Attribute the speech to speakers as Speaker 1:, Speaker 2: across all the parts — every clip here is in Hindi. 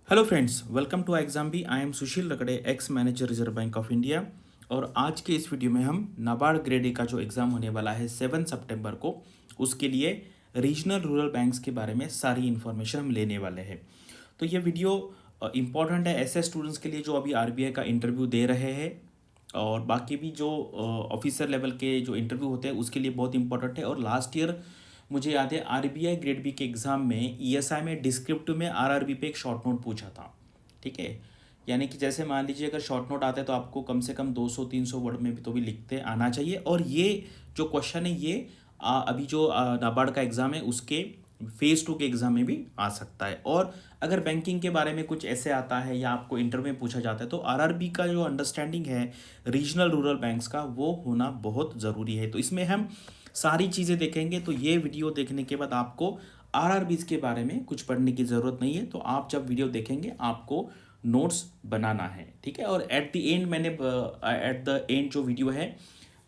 Speaker 1: Hello friends, welcome to exam bee. I am Sushil Rakade, ex manager Reserve Bank of India. और आज के इस वीडियो में हम नाबार्ड ग्रेड ए का जो एग्ज़ाम होने वाला है 7 सितंबर को, उसके लिए रीजनल रूरल बैंक्स के बारे में सारी इन्फॉर्मेशन हम लेने वाले हैं। तो ये वीडियो इम्पॉर्टेंट है ऐसे स्टूडेंट्स के लिए जो अभी आरबीआई का इंटरव्यू दे रहे हैं, और बाकी भी जो ऑफिसर लेवल के जो इंटरव्यू होते हैं उसके लिए बहुत इंपॉर्टेंट है। और लास्ट ईयर मुझे याद है आरबीआई ग्रेड बी के एग्ज़ाम में ईएसआई में डिस्क्रिप्टिव में आरआरबी पे एक शॉर्ट नोट पूछा था। ठीक है, यानी कि जैसे मान लीजिए अगर शॉर्ट नोट आता है तो आपको कम से कम 200-300 वर्ड में भी तो भी लिखते आना चाहिए। और ये जो क्वेश्चन है ये अभी जो नाबार्ड का एग्ज़ाम है उसके फेज़ 2 के एग्ज़ाम में भी आ सकता है। और अगर बैंकिंग के बारे में कुछ ऐसे आता है या आपको इंटरव्यू में पूछा जाता है तो आरआरबी का जो अंडरस्टैंडिंग है रीजनल रूरल बैंक्स का वो होना बहुत ज़रूरी है। तो इसमें हम सारी चीज़ें देखेंगे। तो ये वीडियो देखने के बाद आपको आरआरबीज के बारे में कुछ पढ़ने की ज़रूरत नहीं है। तो आप जब वीडियो देखेंगे आपको नोट्स बनाना है, ठीक है। और एट द एंड जो वीडियो है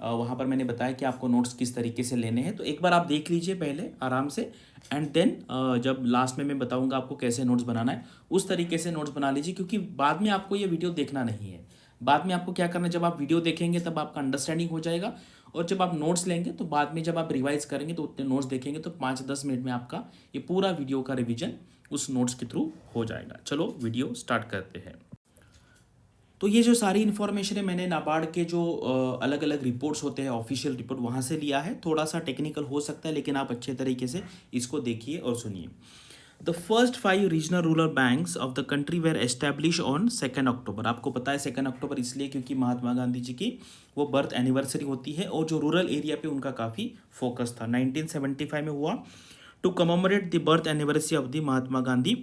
Speaker 1: वहाँ पर मैंने बताया कि आपको नोट्स किस तरीके से लेने हैं। तो एक बार आप देख लीजिए पहले आराम से, एंड देन जब लास्ट में मैं बताऊंगा आपको कैसे नोट्स बनाना है उस तरीके से नोट्स बना लीजिए, क्योंकि बाद में आपको ये वीडियो देखना नहीं है। बाद में आपको क्या करना है, जब आप वीडियो देखेंगे तब आपका अंडरस्टैंडिंग हो जाएगा, और जब आप नोट्स लेंगे तो बाद में जब आप रिवाइज करेंगे तो उतने नोट्स देखेंगे तो 5-10 मिनट में आपका ये पूरा वीडियो का रिवीजन उस नोट्स के थ्रू हो जाएगा। चलो वीडियो स्टार्ट करते हैं। तो ये जो सारी इन्फॉर्मेशन है मैंने नाबार्ड के जो अलग अलग रिपोर्ट्स होते हैं, ऑफिशियल रिपोर्ट, वहाँ से लिया है। थोड़ा सा टेक्निकल हो सकता है लेकिन आप अच्छे तरीके से इसको देखिए और सुनिए। The first 5 regional rural banks of the country were establish on 2 October. आपको पता है 2 अक्टूबर इसलिए क्योंकि महात्मा गांधी जी की वो बर्थ एनिवर्सरी होती है, और जो रूरल एरिया पे उनका काफ़ी फोकस था। 1975 में हुआ to commemorate the birth anniversary of the Mahatma Gandhi,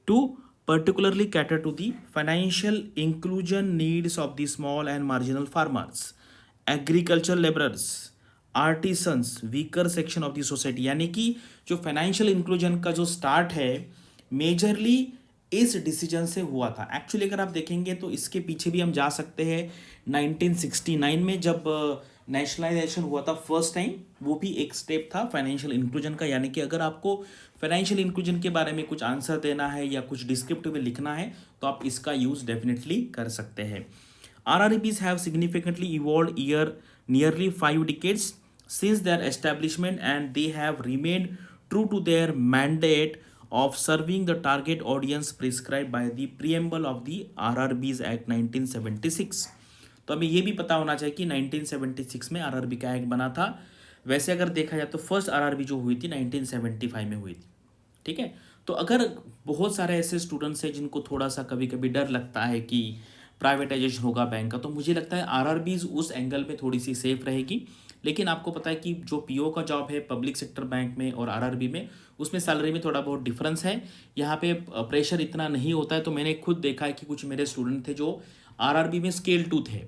Speaker 1: to particularly cater to the financial inclusion needs of the small and marginal farmers, agricultural laborers, artisans, weaker section of the society. यानी कि जो फाइनेंशियल इंक्लूजन का जो स्टार्ट है मेजरली इस डिसीजन से हुआ था। एक्चुअली अगर आप देखेंगे तो इसके पीछे भी हम जा सकते हैं 1969 में जब नेशनलाइजेशन हुआ था फर्स्ट टाइम, वो भी एक स्टेप था फाइनेंशियल इंक्लूजन का। यानी कि अगर आपको फाइनेंशियल इंक्लूजन के बारे में कुछ आंसर देना है या कुछ डिस्क्रिप्टिव में लिखना है तो आप इसका यूज़ डेफिनेटली कर सकते हैं। RRBs have significantly evolved nearly 5 decades since their establishment, and they have remained true to their mandate of serving the target audience prescribed by the preamble of the RRBs Act 1976। तो हमें ये भी पता होना चाहिए कि 1976 में आरआरबी का एक्ट बना था। वैसे अगर देखा जाए तो फर्स्ट आरआरबी जो हुई थी 1975 में हुई थी, ठीक है। तो अगर बहुत सारे ऐसे स्टूडेंट्स हैं जिनको थोड़ा सा कभी कभी डर लगता है कि प्राइवेटाइजेशन होगा बैंक का, तो मुझे लगता है आरआरबीज उस एंगल पे थोड़ी सी सेफ रहेगी। लेकिन आपको पता है कि जो पीओ का जॉब है पब्लिक सेक्टर बैंक में और आरआरबी में, उसमें सैलरी में थोड़ा बहुत डिफरेंस है। यहाँ पे प्रेशर इतना नहीं होता है। तो मैंने खुद देखा है कि कुछ मेरे स्टूडेंट थे जो आरआरबी में स्केल 2 थे,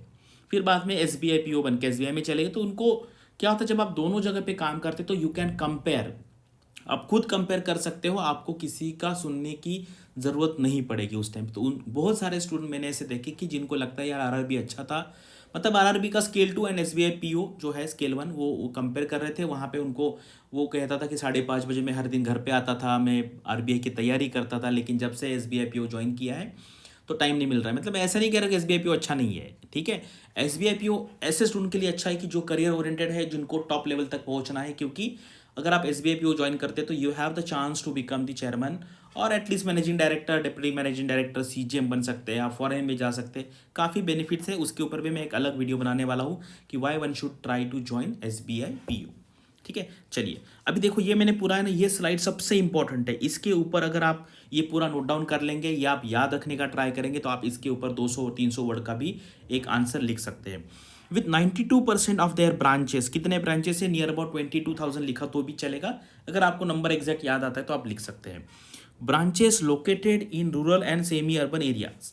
Speaker 1: फिर बाद में एसबीआई पीओ बन के एसबीआई में चले गए। तो उनको क्या होता है, जब आप दोनों जगह पे काम करते तो यू कैन कंपेयर, आप खुद कंपेयर कर सकते हो, आपको किसी का सुनने की ज़रूरत नहीं पड़ेगी उस टाइम। तो उन बहुत सारे स्टूडेंट मैंने ऐसे देखे कि जिनको लगता है यार आरआरबी अच्छा था, मतलब आरआरबी का स्केल 2 एंड एसबीआई पीओ जो है स्केल 1 वो कंपेयर कर रहे थे। वहाँ पे उनको वो कहता था कि 5:30 बजे मैं हर दिन घर पे आता था, मैं आरबीआई की तैयारी करता था, लेकिन जब से एसबीआई पीओ ज्वाइन किया है तो टाइम नहीं मिल रहा है। मतलब ऐसा नहीं कह रहा कि एसबीआई पीओ अच्छा नहीं है, ठीक है। एसबीआई पीओ ऐसे स्टूडेंट के लिए अच्छा है कि जो करियर ओरिएंटेड है, जिनको टॉप लेवल तक पहुंचना है, क्योंकि अगर आप एसबीआई पीओ ज्वाइन करते हैं तो you have the chance to become the chairman और at least managing director, deputy managing director, CGM बन सकते हैं, आप फॉरेन में जा सकते हैं। काफ़ी बेनिफिट्स है, उसके ऊपर भी मैं एक अलग वीडियो बनाने वाला हूँ कि why one should try to join SBI PO, ठीक है। चलिए अभी देखो, ये मैंने पूरा है ना, ये स्लाइड सबसे इंपॉर्टेंट है। इसके ऊपर अगर आप ये पूरा नोट डाउन कर लेंगे या आप याद रखने का ट्राई करेंगे तो आप इसके ऊपर 200-300 वर्ड का भी एक आंसर लिख सकते हैं। विथ 92% ऑफ देयर ब्रांचेस, कितने ब्रांचेस है, नियर अबाउट 22,000 लिखा तो भी चलेगा। अगर आपको नंबर एग्जैक्ट याद आता है तो आप लिख सकते हैं। Branches located in rural and semi urban areas,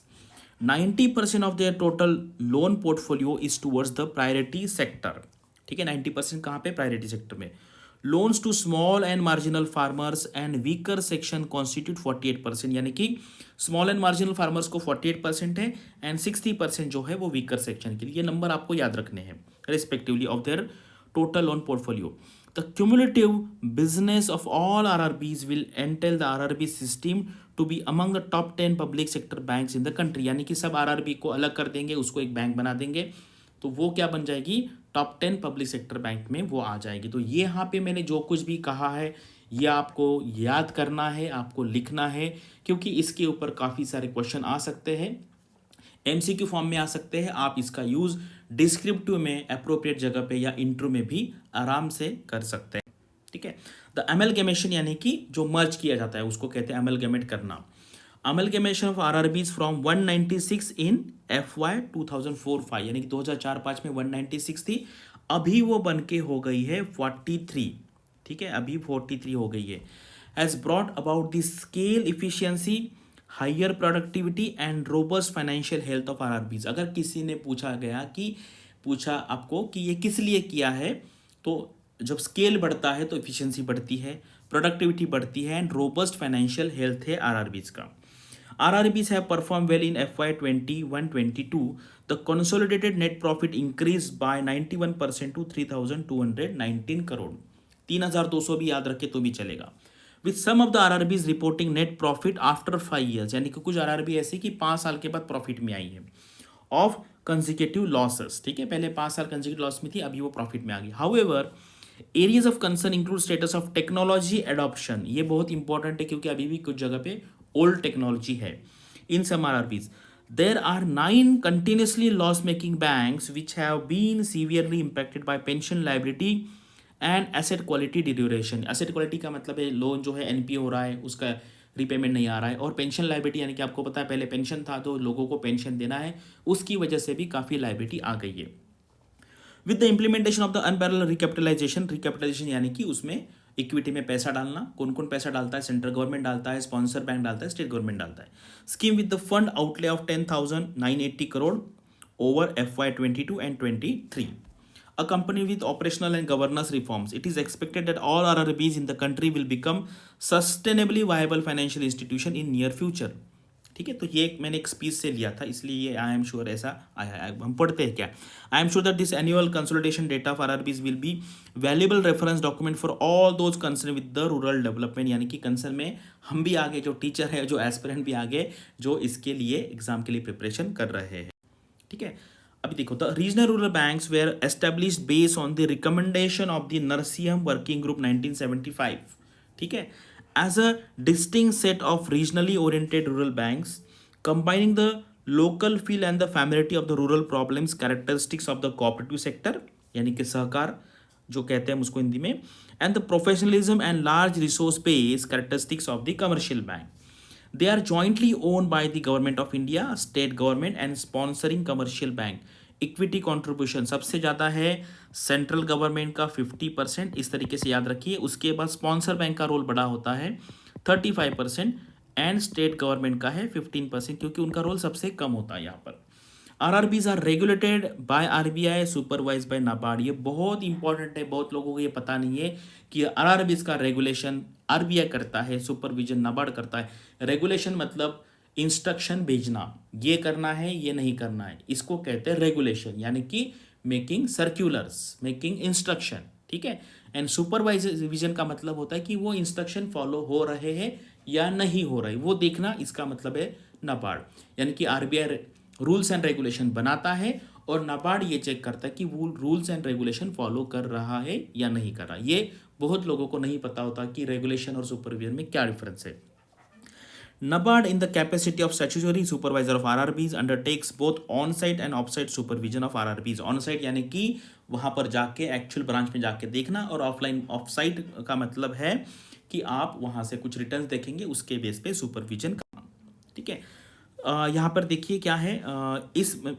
Speaker 1: 90% of their total loan portfolio is towards the priority sector, ठीक है। 90% कहाँ पे, प्रायोरिटी सेक्टर में। Loans to small and marginal farmers and weaker section constitute 48%, यानी कि स्मॉल एंड मार्जिनल फार्मर्स को 48% है एंड 60% जो है वो वीकर सेक्शन के लिए। ये नंबर आपको याद रखने हैं respectively of their total loan portfolio. The cumulative business of all RRBs will entail the RRB system to be among the top 10 public sector banks in the country, यानी कि सब आरआरबी को अलग कर देंगे, उसको एक बैंक बना देंगे, तो वो क्या बन जाएगी, टॉप 10 पब्लिक सेक्टर बैंक में वो आ जाएगी। तो ये यहाँ पे मैंने जो कुछ भी कहा है ये आपको याद करना है, आपको लिखना है, क्योंकि इसके ऊपर काफ़ी सारे क्वेश्चन आ सकते हैं, एमसीक्यू फॉर्म में आ सकते हैं। आप इसका यूज़ डिस्क्रिप्टिव में अप्रोप्रिएट जगह पे या इंट्रो में भी आराम से कर सकते हैं। ठीक है, द अमलगमेशन यानी कि जो मर्ज किया जाता है उसको कहते हैं अमलगमेट करना। Amalgamation of RRBs from 196 in FY 2004-5, यानी कि 2004-5 में 196 थी, अभी वो बन के हो गई है 43। ठीक है, अभी 43 हो गई है। Has brought about the scale efficiency, higher productivity and robust financial health of RRBs. अगर किसी ने पूछा आपको कि ये किस लिए किया है, तो जब स्केल बढ़ता है तो इफिशियंसी बढ़ती है, प्रोडक्टिविटी बढ़ती है एंड रोबस्ट फाइनेंशियल हेल्थ है आरआरबीज का। RRBs have performed well in FY 21-22. The consolidated net profit increased by 91% to 3,219 crore. 3,200 भी याद रखे तो भी चलेगा। With some of the RRBs reporting net profit after 5 years, यानी कि कुछ RRB ऐसे कि 5 साल के बाद प्रॉफिट में आई है, ऑफ कंसिक्यूटिव लॉसेस। ठीक है, पहले 5 साल कंसिक्यूटिव लॉस में थी, अभी वो प्रॉफिट में आ गई। However areas of concern include status of technology adoption, ये बहुत इंपॉर्टेंट है क्योंकि अभी भी कुछ जगह पे ओल्ड टेक्नोलॉजी है इन सम RRBs. There are 9 continuously loss-making banks which have been severely impacted by pension liability and asset quality deterioration. Asset quality का मतलब है लोन जो है एनपीए हो रहा है, उसका रीपेमेंट नहीं आ रहा है, और पेंशन लाइबिलिटी यानी कि आपको पता है पहले पेंशन था तो लोगों को पेंशन देना है, उसकी वजह से भी काफ़ी लाइबिलिटी आ गई है। With the implementation of the unparalleled recapitalisation यानी कि उसमें इक्विटी में पैसा डालना, कौन कौन पैसा डालता है, सेंट्रल गवर्नमेंट डालता है, स्पॉन्सर बैंक डालता है, स्टेट गवर्नमेंट डालता है। Scheme with the fund outlay of 10,980 crore over FY 22 and 23. Accompanied with operational and governance reforms, it is expected that all RRBs in the country will become sustainably viable financial institution in near future. ठीक है, तो ये मैंने एक स्पीच से लिया था, इसलिए ये आई एम श्योर ऐसा आया है। हम पढ़ते हैं क्या, I am sure that this annual consolidation data of RRBs will be valuable reference document for all those concern with the rural development, यानी कि कंसर्न में हम भी आगे, जो टीचर है, जो एस्पिरेंट भी आगे, जो इसके लिए एग्जाम के लिए प्रिपरेशन कर रहे हैं। ठीक है, अभी देखो, the regional rural banks were established based on the recommendation of the Narasimham working group 1975। ठीक है, as a distinct set of regionally oriented rural banks combining the local feel and the familiarity of the rural problems characteristics of the cooperative sector, यानी कि सहकार जो कहते हैं उसको हिंदी में, and the professionalism and large resource base characteristics of the commercial bank. They are jointly owned by the government of India, state government and sponsoring commercial bank. Equity contribution सबसे ज़्यादा है सेंट्रल गवर्नमेंट का 50%, इस तरीके से याद रखिए। उसके बाद स्पॉन्सर बैंक का रोल बड़ा होता है 35% एंड स्टेट गवर्नमेंट का है 15%, क्योंकि उनका रोल सबसे कम होता है यहाँ पर। RRBs are regulated by RBI, supervise by NABARD. ये बहुत इंपॉर्टेंट है, बहुत लोगों को ये पता नहीं है कि आरआरबीज का रेगुलेशन आरबीआई करता है, सुपरविजन नाबार्ड करता है। रेगुलेशन मतलब इंस्ट्रक्शन भेजना, ये करना है, ये नहीं करना है, इसको कहते हैं रेगुलेशन, यानी कि मेकिंग सर्क्यूलर्स, मेकिंग इंस्ट्रक्शन। ठीक है, एंड सुपरवाइजन का मतलब होता है कि वो इंस्ट्रक्शन फॉलो हो रहे हैं या नहीं हो रहे, वो देखना, इसका मतलब है नाबार्ड। यानी कि आरबीआई रूल्स एंड रेगुलेशन बनाता है और नाबार्ड ये चेक करता है कि वो रूल्स एंड रेगुलेशन फॉलो कर रहा है या नहीं कर रहा। ये बहुत लोगों को नहीं पता होता कि रेगुलेशन और सुपरविजन में क्या डिफरेंस है। NABARD, in the capacity of statutory supervisor of RRBs, undertakes both on-site and off-site supervision of RRBs. On-site यानी कि वहाँ पर जाके एक्चुअल ब्रांच में जाके देखना, और ऑफलाइन ऑफ-साइट का मतलब है कि आप वहाँ से कुछ रिटर्न्स देखेंगे, उसके बेस पे सुपरविजन करना। ठीक है, यहाँ पर देखिए क्या है,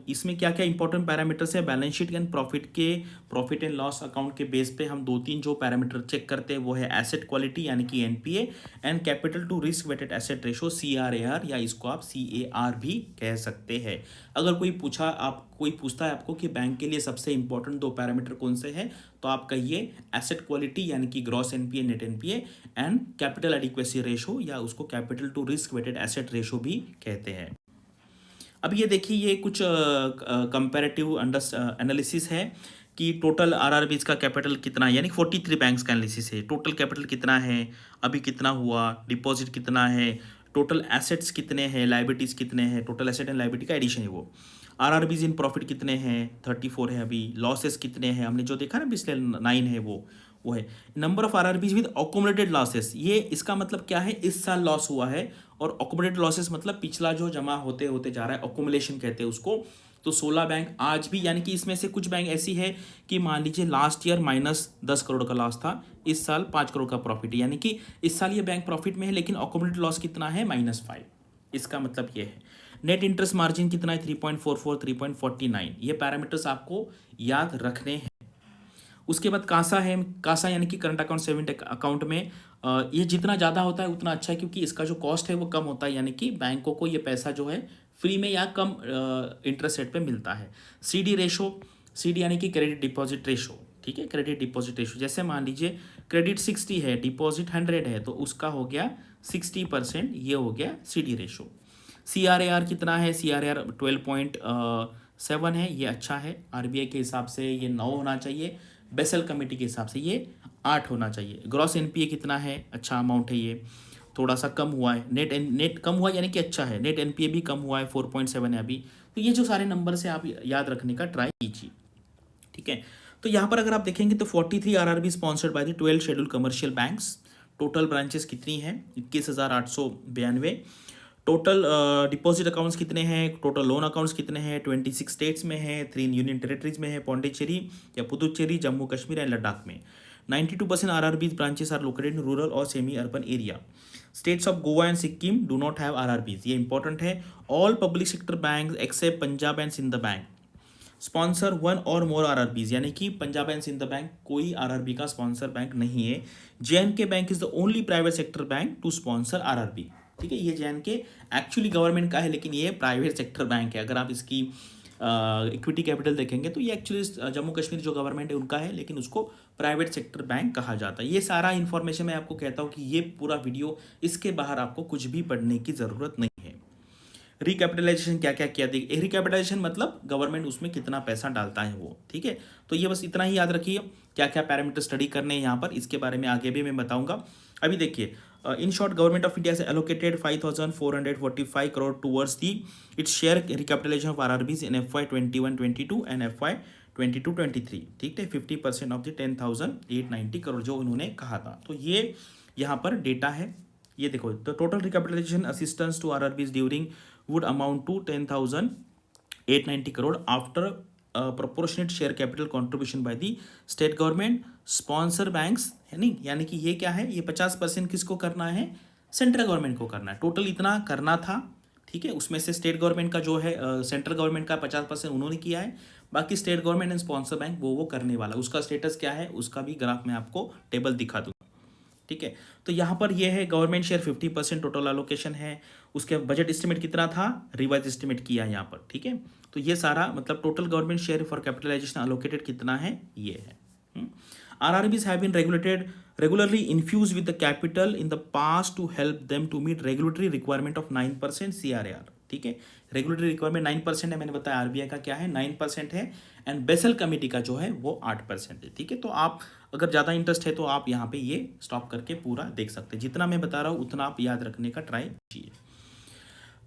Speaker 1: इसमें क्या क्या इंपॉर्टेंट पैरामीटर्स है। Balance sheet and profit and loss account के बेस पे हम 2-3 जो पैरामीटर चेक करते हैं वो है एसेट क्वालिटी यानी कि NPA, and capital to risk weighted asset ratio CRAR, या इसको आप CAR भी कह सकते हैं। अगर कोई पूछता है आपको कि बैंक के लिए सबसे इंपॉर्टेंट 2 पैरामीटर कौन से हैं, तो आप कहिए एसेट क्वालिटी यानी कि gross NPA, net NPA, and capital adequacy ratio, या उसको capital to risk weighted asset ratio भी कहते हैं। अब ये देखिए, ये कुछ कंपैरेटिव एनालिसिस है कि टोटल आरआरबीज का कैपिटल कितना है, यानी 43 बैंक्स का एनालिसिस है। टोटल कैपिटल कितना है, अभी कितना हुआ, डिपॉजिट कितना है, टोटल एसेट्स कितने हैं, लाइबिलिटीज़ कितने हैं, टोटल एसेट एंड लाइबिलिटी का एडिशन है वो। आरआरबीज इन प्रॉफिट कितने हैं, 34 है अभी। लॉसेस कितने हैं, हमने जो देखा ना पिछले 9 है वो है। Number of RRBs with accommodated losses, ये इसका मतलब क्या है, इस साल लॉस हुआ है। और अकोमोडेटेड लॉसेस मतलब पिछला जो जमा होते होते जा रहा है, अकोमुलेशन कहते हैं उसको। तो 16 बैंक आज भी, यानी कि इसमें से कुछ बैंक ऐसी है कि मान लीजिए लास्ट ईयर -10 करोड़ का लॉस था, इस साल 5 करोड़ का प्रॉफिट है, यानी कि इस साल ये बैंक प्रॉफिट में है, लेकिन अकोमोडेटेड लॉस कितना है, -5। इसका मतलब ये है। नेट इंटरेस्ट मार्जिन कितना है, 3.44, 3.49। ये पैरामीटर्स आपको याद रखने हैं। उसके बाद कासा है, कासा यानी कि करंट अकाउंट सेविंग अकाउंट में ये जितना ज़्यादा होता है उतना अच्छा है, क्योंकि इसका जो कॉस्ट है वो कम होता है, यानी कि बैंकों को ये पैसा जो है फ्री में या कम इंटरेस्ट रेट पे मिलता है। सीडी रेशो, सीडी यानी कि क्रेडिट डिपॉजिट रेशो, ठीक है, क्रेडिट डिपॉजिट रेशो। जैसे मान लीजिए क्रेडिट 60 है, डिपॉजिट 100 है, तो उसका हो गया 60%, ये हो गया सीडी रेशो। CRAR कितना है, CRAR 12.7 है, ये अच्छा है। RBI के हिसाब से ये 9 होना चाहिए, बेसल कमेटी के हिसाब से ये 8 होना चाहिए। ग्रॉस NPA कितना है, अच्छा अमाउंट है, ये थोड़ा सा कम हुआ है। नेट कम हुआ यानी कि अच्छा है। नेट NPA भी कम हुआ है, 4.7 है अभी। तो ये जो सारे नंबर से आप याद रखने का ट्राई कीजिए, ठीक है। तो यहाँ पर अगर आप देखेंगे तो 43 RRB sponsored by the 12 schedule commercial banks. Total branches कितनी हैं, 21,892। टोटल डिपॉजिट अकाउंट्स कितने हैं, टोटल लोन अकाउंट्स कितने हैं, 26 स्टेट्स में है, 3 यूनियन टेरिटरीज में है, पौंडीचेरी या पुदुचेरी, जम्मू कश्मीर एंड लद्दाख में। 92% RRBs branches are located in rural और semi urban area. States of Goa and Sikkim do not have RRBs, ये इंपॉर्टेंट है। All public sector bank except Punjab and Sind Bank sponsor 1 और मोर RRBs, यानी कि पंजाब एंड सिंध बैंक कोई RRB का स्पॉन्सर बैंक नहीं है। JNK Bank is the only private sector bank to sponsor RRB, ठीक है। ये JNK एक्चुअली गवर्नमेंट का है, लेकिन ये प्राइवेट सेक्टर बैंक है। अगर आप इसकी इक्विटी कैपिटल देखेंगे तो ये एक्चुअली जम्मू कश्मीर जो गवर्नमेंट है उनका है, लेकिन उसको प्राइवेट सेक्टर बैंक कहा जाता है। ये सारा इन्फॉर्मेशन मैं आपको कहता हूँ कि ये पूरा वीडियो, इसके बाहर आपको कुछ भी पढ़ने की ज़रूरत नहीं है। रिकैपिटलाइजेशन क्या क्या किया, देखिए रिकैपिटलाइजेशन मतलब गवर्नमेंट उसमें कितना पैसा डालता है वो, ठीक है। तो ये बस इतना ही याद रखिए, क्या क्या पैरामीटर स्टडी करने हैं यहाँ पर, इसके बारे में आगे भी मैं बताऊंगा। अभी देखिए, in short government of India से allocated 5,445 crore towards the its share recapitalisation of RRBs in FY 21-22 and FY 22-23, ठीक है। 50% ऑफ द 10,890 करोड़ जो उन्होंने कहा था। तो ये यहाँ पर डेटा है, ये देखो। The total recapitalization assistance to RRBs during would amount to 10,890 crore after proportionate share capital contribution by the state government sponsor banks, है नहीं, यानी कि ये क्या है, ये 50% किसको करना है, सेंट्रल गवर्नमेंट को करना है। टोटल इतना करना था, ठीक है। उसमें से स्टेट गवर्नमेंट का जो है, सेंट्रल गवर्नमेंट का 50% उन्होंने किया है, बाकी state government and sponsor bank वो करने वाला। उसका स्टेटस क्या है, उसका भी ग्राफ में आपको टेबल दिखा दूँ, ठीक है। तो यहाँ पर ये है गवर्नमेंट शेयर 50% टोटल एलोकेशन है। उसके बजट एस्टिमेट कितना था, रिवाइज एस्टिमेट किया यहाँ पर, ठीक है। तो ये सारा मतलब total government share for capitalization allocated कितना है, ये है। RRBs have been regularly infused with the capital in the past to help them to meet regulatory requirement of 9% CRAR, ठीक है। रेगुलेटरी रिक्वायरमेंट 9% है, मैंने बताया। RBI का क्या है, 9% है, एंड बेसल कमेटी का जो है वो 8% है, ठीक है। तो आप अगर ज़्यादा इंटरेस्ट है तो आप यहाँ पे ये स्टॉप करके पूरा देख सकते हैं। जितना मैं बता रहा हूँ उतना आप याद रखने का ट्राई कीजिए।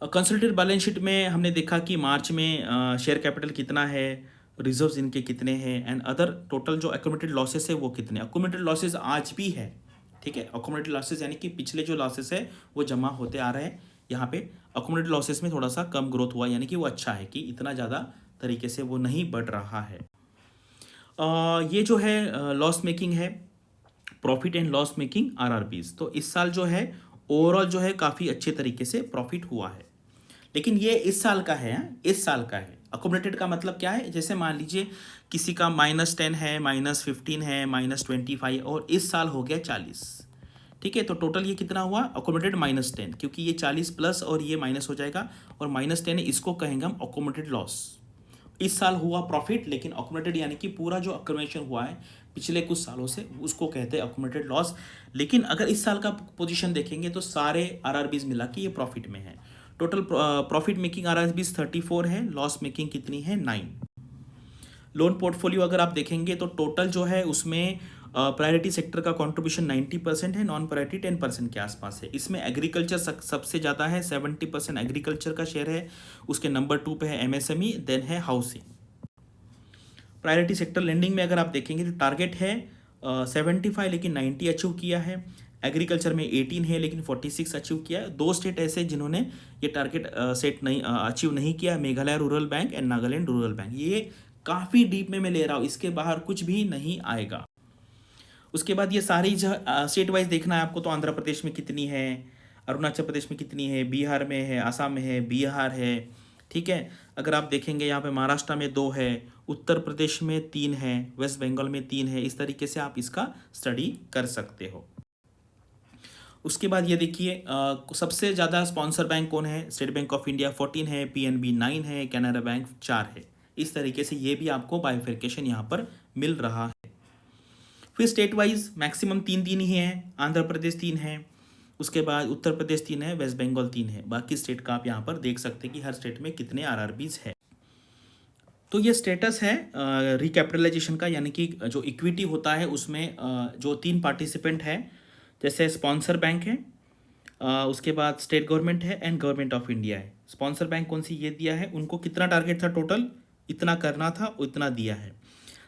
Speaker 1: कंसोलिडेटेड बैलेंस शीट में हमने देखा कि मार्च में शेयर कैपिटल कितना है, रिजर्व्स इनके कितने हैं, एंड अदर टोटल जो एक्यूमुलेटेड लॉसेस है वो कितने। एक्यूमुलेटेड लॉसेस आज भी है, ठीक है। एक्यूमुलेटेड लॉसेस यानी कि पिछले जो लॉसेस है वो जमा होते आ रहे हैं। यहाँ पे एक्यूमुलेटेड लॉसेस में थोड़ा सा कम ग्रोथ हुआ, यानी कि वो अच्छा है कि इतना ज़्यादा तरीके से वो नहीं बढ़ रहा है। ये जो है लॉस मेकिंग है, profit and loss making RRBs। तो इस साल जो है ओवरऑल जो है काफ़ी अच्छे तरीके से प्रॉफिट हुआ है, लेकिन ये इस साल का है, इस साल का है। अकोमोडेटेड का मतलब क्या है, जैसे मान लीजिए किसी का -10 है, -15 है, -25 और इस साल हो गया 40, ठीक है। तो टोटल ये कितना हुआ, अकोमोडेटेड -10, क्योंकि ये 40 प्लस और ये माइनस हो जाएगा, और -10 है, इसको कहेंगे हम अकोमोडेटेड लॉस। इस साल हुआ प्रॉफिट, लेकिन अकोमोडेटेड यानी कि पूरा जो अक्यूमुलेशन हुआ है पिछले कुछ सालों से, उसको कहते हैं अकोमोडेटेड लॉस। लेकिन अगर इस साल का पोजीशन देखेंगे तो सारे RRBs मिला के ये प्रॉफिट में है। टोटल प्रॉफिट मेकिंग RRBs 34 है, लॉस मेकिंग कितनी है, 9। लोन पोर्टफोलियो अगर आप देखेंगे तो टोटल जो है उसमें प्रायोरिटी सेक्टर का कंट्रीब्यूशन 90% है, नॉन प्रायोरिटी 10% के आसपास है। इसमें एग्रीकल्चर सबसे ज़्यादा है, 70% एग्रीकल्चर का शेयर है। उसके नंबर 2 पे है एमएसएमई, देन है हाउसिंग। प्रायोरिटी सेक्टर लेंडिंग में अगर आप देखेंगे तो टारगेट है 75 लेकिन 90 अचीव किया है। एग्रीकल्चर में 18 है लेकिन 46 अचीव किया है। 2 स्टेट ऐसे जिन्होंने ये टारगेट सेट नहीं अचीव नहीं किया, Meghalaya rural bank and Nagaland rural bank. ये काफ़ी डीप में मैं ले रहा हूँ, इसके बाहर कुछ भी नहीं आएगा। उसके बाद ये सारी स्टेट वाइज देखना है आपको, तो आंध्र प्रदेश में कितनी है, अरुणाचल प्रदेश में कितनी है, बिहार में है, आसाम में है, बिहार है, ठीक है। अगर आप देखेंगे यहाँ पे महाराष्ट्र में 2 है, उत्तर प्रदेश में 3 है, वेस्ट बंगाल में 3 है। इस तरीके से आप इसका स्टडी कर सकते हो। उसके बाद ये देखिए सबसे ज़्यादा स्पॉन्सर बैंक कौन है, स्टेट बैंक ऑफ इंडिया 14 है, पीएनबी 9 है, कैनरा बैंक 4 है। इस तरीके से ये भी आपको बाइफर्केशन यहाँ पर मिल रहा है। फिर स्टेट वाइज मैक्सिमम 3 ही है, आंध्र प्रदेश 3 है, उसके बाद उत्तर प्रदेश 3 है, वेस्ट बंगाल 3 है। बाकी स्टेट का आप यहाँ पर देख सकते हैं कि हर स्टेट में कितने आरआरबीज है। तो ये स्टेटस है रिकैपिटलाइजेशन का, यानी कि जो इक्विटी होता है उसमें जो 3 पार्टिसिपेंट है, जैसे स्पॉन्सर बैंक है, उसके बाद स्टेट गवर्नमेंट है एंड गवर्नमेंट ऑफ इंडिया है। स्पॉन्सर बैंक कौन सी ये दिया है, उनको कितना टारगेट था, टोटल इतना करना था, उतना दिया है।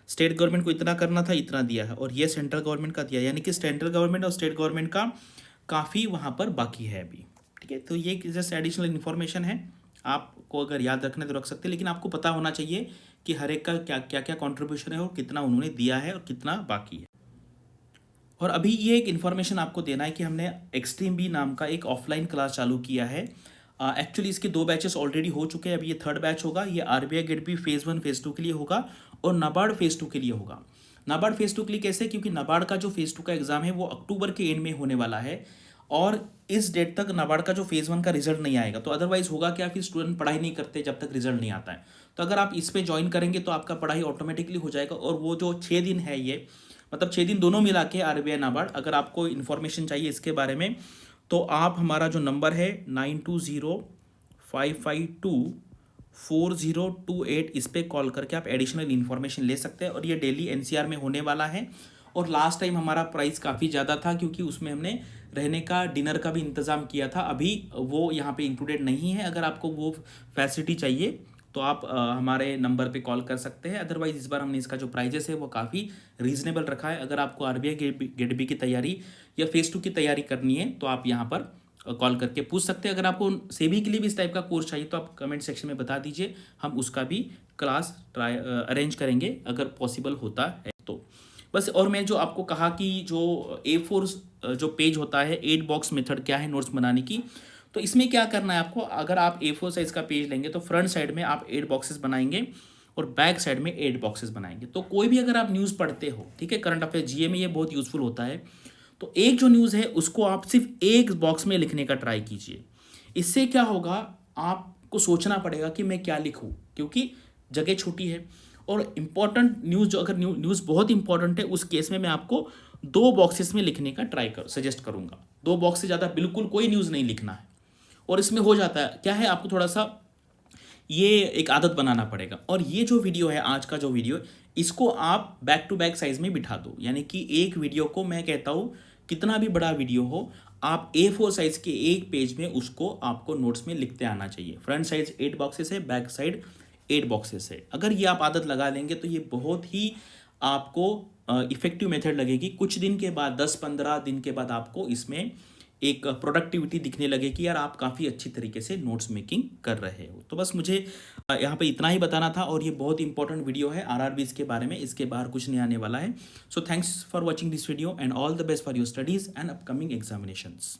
Speaker 1: स्टेट गवर्नमेंट को इतना करना था, इतना दिया है। और ये सेंट्रल गवर्नमेंट का दिया, यानी कि सेंट्रल गवर्नमेंट और स्टेट गवर्नमेंट का काफ़ी वहाँ पर बाकी है अभी, ठीक है। तो ये जैसे एडिशनल इन्फॉर्मेशन है, आपको अगर याद रखना तो रख सकते हैं, लेकिन आपको पता होना चाहिए कि हर एक का क्या क्या कॉन्ट्रीब्यूशन है और कितना उन्होंने दिया है और कितना बाकी है। और अभी ये एक इन्फॉर्मेशन आपको देना है कि हमने एक्सट्रीम बी नाम का एक ऑफलाइन क्लास चालू किया है। एक्चुअली इसके 2 बैचेस ऑलरेडी हो चुके हैं, अभी ये 3rd बैच होगा। ये RBI grade B phase 1 phase 2 के लिए होगा और नाबार्ड फेज़ 2 के लिए होगा। नाबार्ड फेज़ 2 के लिए कैसे, क्योंकि नाबार्ड का जो फेज़ 2 का एग्जाम है वो अक्टूबर के एंड में होने वाला है और इस डेट तक नाबार्ड का जो फेज़ 1 का रिजल्ट नहीं आएगा। तो अदरवाइज होगा क्या, फिर स्टूडेंट पढ़ाई नहीं करते जब तक रिजल्ट नहीं आता है। तो अगर आप इस पर ज्वाइन करेंगे तो आपका पढ़ाई ऑटोमेटिकली हो जाएगा। और वो जो 6 दिन है, ये मतलब 6 दिन दोनों मिला के आरबीआई नाबार्ड, अगर आपको इन्फॉर्मेशन चाहिए इसके बारे में तो आप हमारा जो नंबर है 9205524028 इस पर कॉल करके आप एडिशनल इन्फॉर्मेशन ले सकते हैं। और ये डेली एनसीआर में होने वाला है। और लास्ट टाइम हमारा प्राइस काफ़ी ज़्यादा था क्योंकि उसमें हमने रहने का, डिनर का भी इंतज़ाम किया था। अभी वो यहाँ पे इंक्लूडेड नहीं है। अगर आपको वो फैसिलिटी चाहिए तो आप हमारे नंबर पे कॉल कर सकते हैं। अदरवाइज इस बार हमने इसका जो प्राइजेस है वो काफ़ी रीजनेबल रखा है। अगर आपको आरबीआई गेट बी की तैयारी या फेज़ 2 की तैयारी करनी है तो आप यहाँ पर कॉल करके पूछ सकते हैं। अगर आपको सेबी के लिए भी इस टाइप का कोर्स चाहिए तो आप कमेंट सेक्शन में बता दीजिए, हम उसका भी क्लास अरेंज करेंगे अगर पॉसिबल होता है तो। बस, और मैं जो आपको कहा कि जो A4 जो पेज होता है, 8 बॉक्स मेथड क्या है नोट्स बनाने की, तो इसमें क्या करना है आपको, अगर आप A4 साइज़ का पेज लेंगे तो फ्रंट साइड में आप 8 बॉक्सेस बनाएंगे और बैक साइड में 8 बॉक्सेस बनाएंगे। तो कोई भी अगर आप न्यूज़ पढ़ते हो, ठीक है, करंट अफेयर जीए में ये बहुत यूज़फुल होता है, तो एक जो न्यूज़ है उसको आप सिर्फ एक बॉक्स में लिखने का ट्राई कीजिए। इससे क्या होगा, आपको सोचना पड़ेगा कि मैं क्या लिखूँ, क्योंकि जगह छोटी है। और इम्पॉर्टेंट न्यूज़, जो अगर न्यूज़ बहुत इंपॉर्टेंट है उस केस में मैं आपको 2 बॉक्सेस में लिखने का सजेस्ट करूँगा। 2 बॉक्स से ज़्यादा बिल्कुल कोई न्यूज़ नहीं लिखना है। और इसमें हो जाता है क्या है, आपको थोड़ा सा ये एक आदत बनाना पड़ेगा। और ये जो वीडियो है, आज का जो वीडियो, इसको आप बैक टू बैक साइज में बिठा दो, यानी कि एक वीडियो को, मैं कहता हूँ कितना भी बड़ा वीडियो हो, आप A4 साइज के एक पेज में उसको आपको नोट्स में लिखते आना चाहिए। फ्रंट साइज 8 बॉक्सेस है, बैक साइड 8 बॉक्सेस है। अगर ये आप आदत लगा लेंगे तो ये बहुत ही आपको इफेक्टिव मेथड लगेगी। कुछ दिन के बाद, 10-15 दिन के बाद आपको इसमें एक प्रोडक्टिविटी दिखने लगे कि यार आप काफ़ी अच्छी तरीके से नोट्स मेकिंग कर रहे हो। तो बस मुझे यहाँ पे इतना ही बताना था। और ये बहुत इंपॉर्टेंट वीडियो है आरआरबीज के बारे में, इसके बाहर कुछ नहीं आने वाला है। So thanks for watching this video and all the best for your studies and upcoming examinations.